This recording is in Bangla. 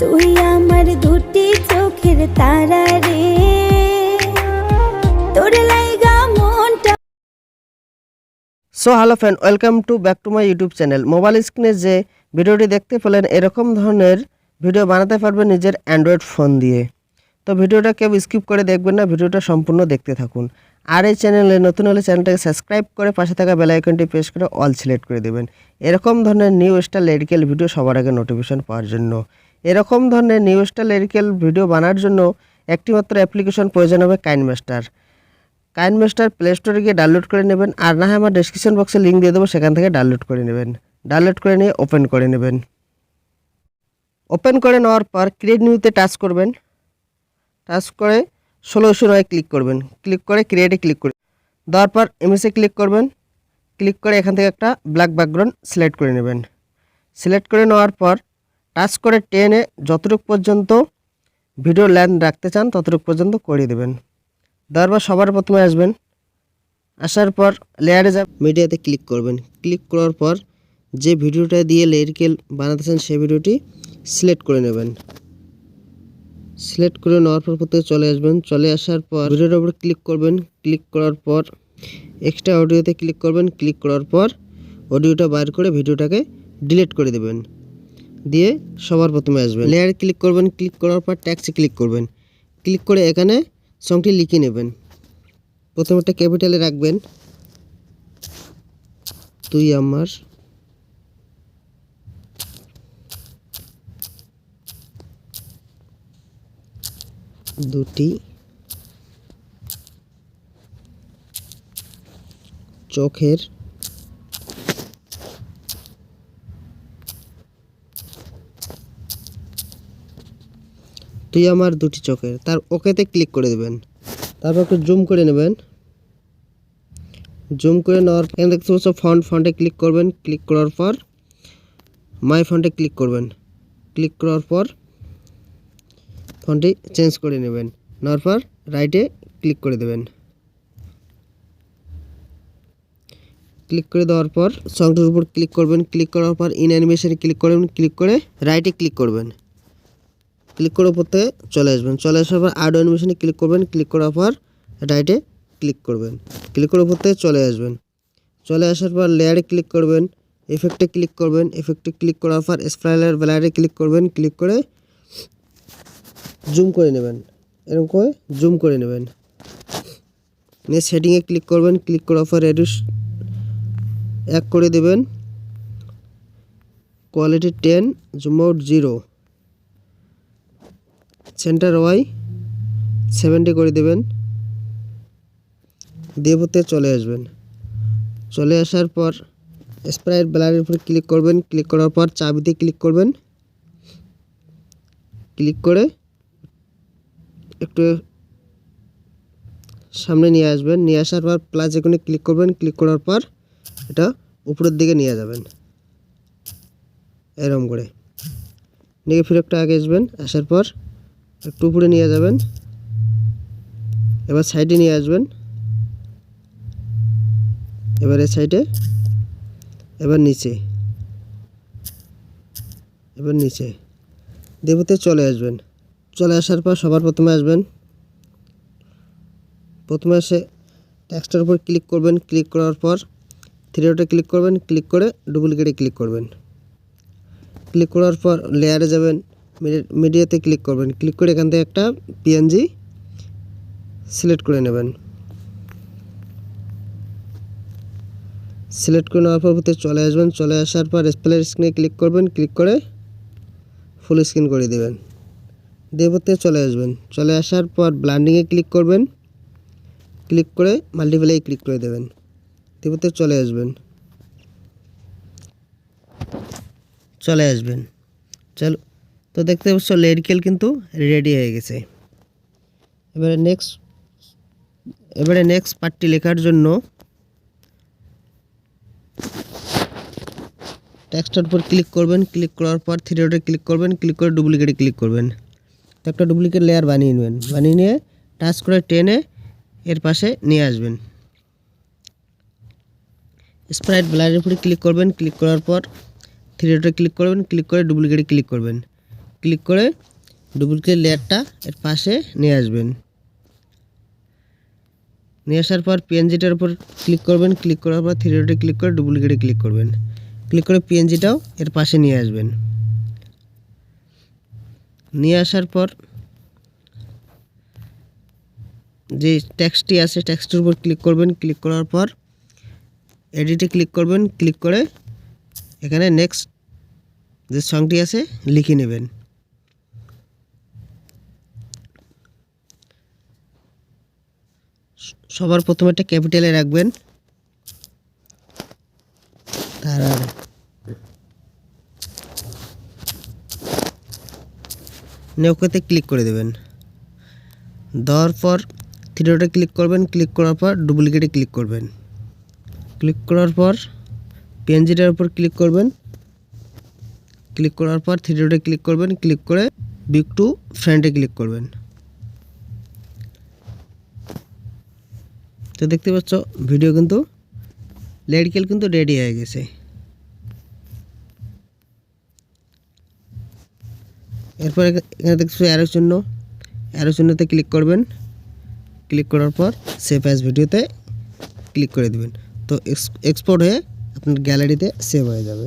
তুই আমার দুটি চোখের তারা রে, তোর লাইগা মনটা। So hello friend, welcome to back to my YouTube channel. Mobile স্ক্রিনে যে ভিডিওটি দেখতে পেলেন, এরকম ধরনের ভিডিও বানাতে পারবেন নিজের অ্যান্ড্রয়েড ফোন দিয়ে। তো ভিডিওটা কেউ স্কিপ করে দেখবেন না, ভিডিওটা সম্পূর্ণ দেখতে থাকুন। আর এই চ্যানেলে নতুন হলে চ্যানেলটাকে সাবস্ক্রাইব করে পাশে থাকা বেল আইকনটি প্রেস করে অল সিলেক্ট করে দেবেন, এরকম ধরনের নিউ স্টাইল লিরিক্যাল ভিডিও সবার আগে নোটিফিকেশন পাওয়ার জন্য। এরকম ধরনের নিউ স্টাইল লিরিক্যাল ভিডিও বানার জন্য একটিমাত্র অ্যাপ্লিকেশন প্রয়োজন হবে, কাইনমাস্টার। কাইনমাস্টার প্লে স্টোরে গিয়ে ডাউনলোড করে নেবেন, আর না হয় আমার ডেসক্রিপশন বক্সে লিঙ্ক দিয়ে দেবো, সেখান থেকে ডাউনলোড করে নেবেন। ডাউনলোড করে নিয়ে ওপেন করে নেবেন। ওপেন করে নেওয়ার পর ক্রিয়েট নিউতে টাচ করবেন। টাচ করে 1609 ক্লিক করবেন। ক্লিক করে ক্রিয়েটে ক্লিক করে দেওয়ার পর ইমেজে ক্লিক করবেন। ক্লিক করে এখান থেকে একটা ব্ল্যাক ব্যাকগ্রাউন্ড সিলেক্ট করে নেবেন। সিলেক্ট করে নেওয়ার পর টাচ করে টেনে যতটুকু পর্যন্ত ভিডিও লেন্থ রাখতে চান ততটুকু পর্যন্ত করে দেবেন। দেওয়ার পর সবার প্রথমে আসবেন। আসার পর লেয়ারে যাব, মিডিয়াতে ক্লিক করবেন। ক্লিক করার পর যে ভিডিওটা দিয়ে লিরিক্যাল বানাতে চান সেই ভিডিওটি সিলেক্ট করে নেবেন। সিলেক্ট করে নেওয়ার পর প্রথমে চলে আসবেন। চলে আসার পর ভিডিওটার উপর ক্লিক করবেন। ক্লিক করার পর এক্সট্রা অডিওতে ক্লিক করবেন। ক্লিক করার পর অডিওটা বাইর করে ভিডিওটাকে ডিলিট করে দেবেন। দিয়ে সবার প্রথমে আসবেন, লেয়ারে ক্লিক করবেন। ক্লিক করার পর ট্যাক্সে ক্লিক করবেন। ক্লিক করে এখানে সংটি লিখে নেবেন। প্রথমটা ক্যাপিটালে রাখবেন, তুই আমার দুটি চোখের তুই আমার দুটি চোখের, তার ওকেতে ক্লিক করে দেবেন। তারপর একটু জুম করে নেবেন। জুম করে নেওয়ার এখানে দেখতে পাচ্ছ ফন্টে ক্লিক করবেন। ক্লিক করার পর মাই ফন্টে ক্লিক করবেন। ক্লিক করার পর ফন্টটি চেঞ্জ করে নেবেন। নেওয়ার পর রাইটে ক্লিক করে দেবেন। ক্লিক করে দেওয়ার পর সংটার উপর ক্লিক করবেন। ক্লিক করার পর ইন অ্যানিমেশনে ক্লিক করবেন। ক্লিক করে রাইটে ক্লিক করবেন। ক্লিক করে উপর থেকে চলে আসবেন। চলে আসার পর আর্ট অ্যানিমেশনে ক্লিক করবেন। ক্লিক করার পর রাইটে ক্লিক করবেন। ক্লিক করে উপর থেকে চলে আসবেন। চলে আসার পর লেয়ারে ক্লিক করবেন। এফেক্টে ক্লিক করবেন। এফেক্টে ক্লিক করার পর স্পাইরাল ব্লারে ক্লিক করবেন। ক্লিক করে জুম করে নেবেন। এরকম করে জুম করে নেবেন। নিয়ে সেটিংয়ে ক্লিক করবেন। ক্লিক করার পর রেডিউস 1 করে দেবেন। Quality 10, zoom out 0, centre Y 70 করে দেবেন। দিয়ে পড়তে চলে আসবেন। চলে আসার পর স্প্রাইট ব্লারের উপর ক্লিক করবেন। ক্লিক করার পর চাবিতে ক্লিক করবেন। ক্লিক করে একটু সামনে নিয়ে আসবেন। নিয়ে আসার পর প্লাস এখানে ক্লিক করবেন। ক্লিক করার পর এটা উপরের দিকে নিয়ে যাবেন, এরকম করে নিয়ে ফিরে একটু আগে আসবেন। আসার পর একটু উপরে নিয়ে যাবেন। এবার সাইডে নিয়ে আসবেন। এবার এই সাইডে, এবার নিচে, এবার নিচে দেবতে চলে আসবেন। চলে আসার পর সবার প্রথমে আসবেন। প্রথমে এসে টেক্সটের উপর ক্লিক করবেন। ক্লিক করার পর থ্রি ডটে ক্লিক করবেন। ক্লিক করে ডুপ্লিকেটে ক্লিক করবেন। ক্লিক করার পর লেয়ারে যাবেন, মিডিয়াতে ক্লিক করবেন। ক্লিক করে এখান থেকে একটা পিএনজি সিলেক্ট করে নেবেন। সিলেক্ট করে নেওয়ার পর চলে আসবেন। চলে আসার পর স্প্লিট স্ক্রিনে ক্লিক করবেন। ক্লিক করে ফুল স্ক্রিন করে দেবেন। দিয়ে চলে আসবেন। চলে আসার পর ব্লেন্ডিংয়ে ক্লিক করবেন। ক্লিক করে মাল্টিপ্লাই ক্লিক করে দেবেন। দিয়ে চলে আসবেন। চলে আসবেন। চলো, তো দেখতে পাচ্ছ লিরিক্যাল কিন্তু রেডি হয়ে গেছে। এবারে নেক্সট পার্টটি লেখার জন্য টেক্সটের উপর ক্লিক করবেন। ক্লিক করার পর থ্রি ডটে ক্লিক করবেন। ক্লিক করে ডুপ্লিকেটে ক্লিক করবেন। তো একটা ডুপ্লিকেট লেয়ার বানিয়ে নেবেন। বানিয়ে নিয়ে টাচ করে টেনে এর পাশে নিয়ে আসবেন। স্প্রাইট ব্লারের উপরে ক্লিক করবেন। ক্লিক করার পর থ্রি ডটে ক্লিক করবেন। ক্লিক করে ডুপ্লিকেটে ক্লিক করবেন। ক্লিক করে ডুপ্লিকেট লেয়ারটা এর পাশে নিয়ে আসবেন। নিয়ে আসার পর পিএনজিটার উপর ক্লিক করবেন। ক্লিক করার পর থ্রি ডটে ক্লিক করে ডুপ্লিকেটে ক্লিক করবেন। ক্লিক করে পিএনজিটাও এর পাশে নিয়ে আসবেন। নিয়ে আসার পর যে টেক্সটটি আছে টেক্সটের উপর ক্লিক করবেন। ক্লিক করার পর এডিটে ক্লিক করবেন। ক্লিক করে এখানে নেক্সট যে সংটি আছে লিখে নেবেন। সবার প্রথমে একটা ক্যাপিটালে রাখবেন, তার নৌকাতে ক্লিক করে দেবেন। দেওয়ার পর থ্রি ডটে ক্লিক করবেন। ক্লিক করার পর ডুপ্লিকেটে ক্লিক করবেন। ক্লিক করার পর পিএনজিটার উপর ক্লিক করবেন। ক্লিক করার পর থ্রি ডটে ক্লিক করবেন। ক্লিক করে বিগ টু ফ্রেন্ডে ক্লিক করবেন। তো দেখতে পাচ্ছ ভিডিও কিন্তু লেডিকেল কিন্তু রেডি হয়ে গেছে। এরপর এখানে দেখছো অ্যারো চিহ্নতে ক্লিক করবেন। ক্লিক করার পর সেভ অ্যাজ ভিডিওতে ক্লিক করে দিবেন। তো এক্সপোর্ট হয়ে আপনার গ্যালারিতে সেভ হয়ে যাবে।